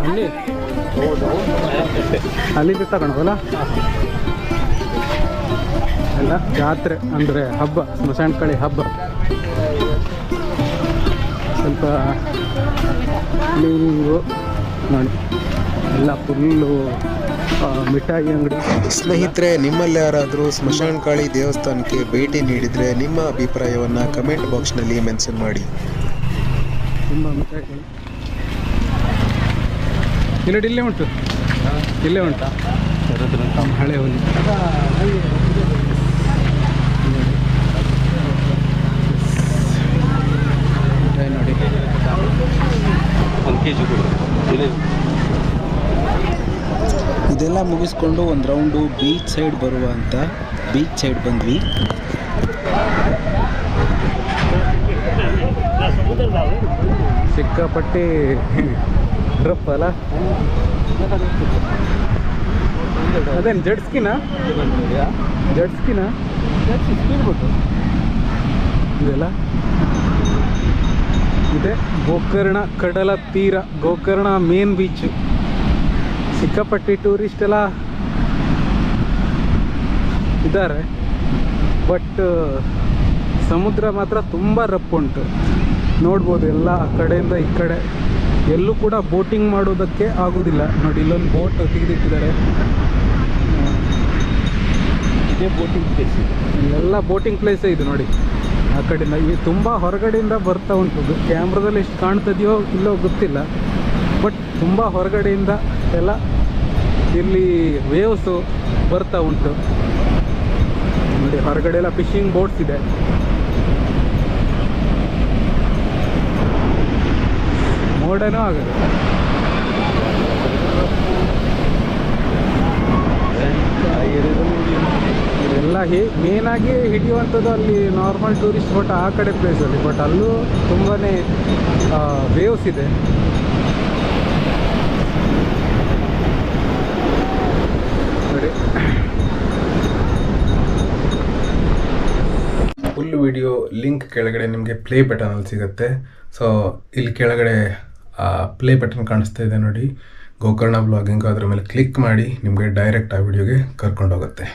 ಅಲ್ಲಿ ಅಲ್ಲಿಂದ ತಗೊಳವಲ್ಲ ಎಲ್ಲ ಜಾತ್ರೆ ಅಂದರೆ ಹಬ್ಬ, ಸ್ಮಶಾನ ಕಳಿ ಹಬ್ಬ. ಸ್ವಲ್ಪ ಕ್ಲೀನಿಂಗು ನೋಡಿ, ಎಲ್ಲ ಫುಲ್ಲು ಮಿಠಾಯಿ ಅಂಗಡಿ. ಸ್ನೇಹಿತರೆ, ನಿಮ್ಮಲ್ಲಿ ಯಾರಾದರೂ ಸ್ಮಶಾನ ಕಾಳಿ ದೇವಸ್ಥಾನಕ್ಕೆ ಭೇಟಿ ನೀಡಿದರೆ ನಿಮ್ಮ ಅಭಿಪ್ರಾಯವನ್ನು ಕಮೆಂಟ್ ಬಾಕ್ಸ್ನಲ್ಲಿ ಮೆನ್ಷನ್ ಮಾಡಿ. ತುಂಬ ಮಿಠಾಯಿಗಳು ಇಲ್ಲಿ ಇಲ್ಲೇ ಉಂಟು, ಇಲ್ಲೇ ಉಂಟಾ ಹಳೆ ಹುಲಿ. ಮಿಠಾಯಿ ನೋಡಿ, 1 kg ಇದೆಲ್ಲ ಮುಗಿಸ್ಕೊಂಡು ಒಂದು ರೌಂಡು ಬೀಚ್ ಸೈಡ್ ಬರುವ ಅಂತ ಬೀಚ್ ಸೈಡ್ ಬಂದ್ವಿ. ಸಿಕ್ಕಾಪಟ್ಟಿ ರಫ್ ಅಲ್ಲ. ಅದೇನು ಜಡ್ಸ್ಕಿನ ಇದೆಲ್ಲ ಇದೆ. ಗೋಕರ್ಣ ಕಡಲ ತೀರ, ಗೋಕರ್ಣ ಮೇನ್ ಬೀಚ್. ಸಿಕ್ಕಾಪಟ್ಟಿ ಟೂರಿಸ್ಟ್ ಎಲ್ಲ ಇದ್ದಾರೆ, ಬಟ್ ಸಮುದ್ರ ಮಾತ್ರ ತುಂಬ ರಫ್ ಉಂಟು. ನೋಡ್ಬೋದು ಎಲ್ಲ ಆ ಕಡೆಯಿಂದ ಈ ಕಡೆ ಎಲ್ಲೂ ಕೂಡ ಬೋಟಿಂಗ್ ಮಾಡೋದಕ್ಕೆ ಆಗೋದಿಲ್ಲ. ನೋಡಿ, ಇಲ್ಲೊಂದು ಬೋಟ್ ತೆಗೆದಿಟ್ಟಿದ್ದಾರೆ. ಇದೇ ಬೋಟಿಂಗ್ ಪ್ಲೇಸ್, ಇಲ್ಲೆಲ್ಲ ಬೋಟಿಂಗ್ ಪ್ಲೇಸೇ ಇದು ನೋಡಿ. ಆ ಕಡೆಯಿಂದ ಈ ತುಂಬ ಹೊರಗಡೆಯಿಂದ ಬರ್ತಾ ಉಂಟು. ಕ್ಯಾಮ್ರಾದಲ್ಲಿ ಎಷ್ಟು ಕಾಣ್ತದೆಯೋ ಇಲ್ಲೋ ಗೊತ್ತಿಲ್ಲ, ಬಟ್ ತುಂಬ ಹೊರಗಡೆಯಿಂದ ಎಲ್ಲ ಇಲ್ಲಿ ವೇವ್ಸು ಬರ್ತಾ ಉಂಟು ನೋಡಿ. ಹೊರಗಡೆ ಎಲ್ಲ ಫಿಶಿಂಗ್ ಬೋಟ್ಸ್ ಇದೆ. ಮೋಡನೂ ಆಗೋದು. ಇದೆಲ್ಲ ಮೇನಾಗಿ ಹಿಡಿಯುವಂಥದ್ದು ಅಲ್ಲಿ ನಾರ್ಮಲ್ ಟೂರಿಸ್ಟ್ ಸ್ಪಾಟ್ ಆ ಕಡೆ ಪ್ಲೇಸಲ್ಲಿ, ಬಟ್ ಅಲ್ಲೂ ತುಂಬಾ ವೇವ್ಸ್ ಇದೆ. ನೋಡಿ, ಫುಲ್ ವಿಡಿಯೋ ಲಿಂಕ್ ಕೆಳಗಡೆ ನಿಮಗೆ ಪ್ಲೇ ಬಟನಲ್ಲಿ ಸಿಗುತ್ತೆ. ಸೊ ಇಲ್ಲಿ ಕೆಳಗಡೆ ಪ್ಲೇ ಬಟನ್ ಕಾಣಿಸ್ತಾ ಇದೆ ನೋಡಿ, ಗೋಕರ್ಣ ಬ್ಲಾಗಿಂಗ್. ಅದ್ರ ಮೇಲೆ ಕ್ಲಿಕ್ ಮಾಡಿ ನಿಮಗೆ ಡೈರೆಕ್ಟ್ ಆ ವಿಡಿಯೋಗೆ ಕರ್ಕೊಂಡೋಗುತ್ತೆ.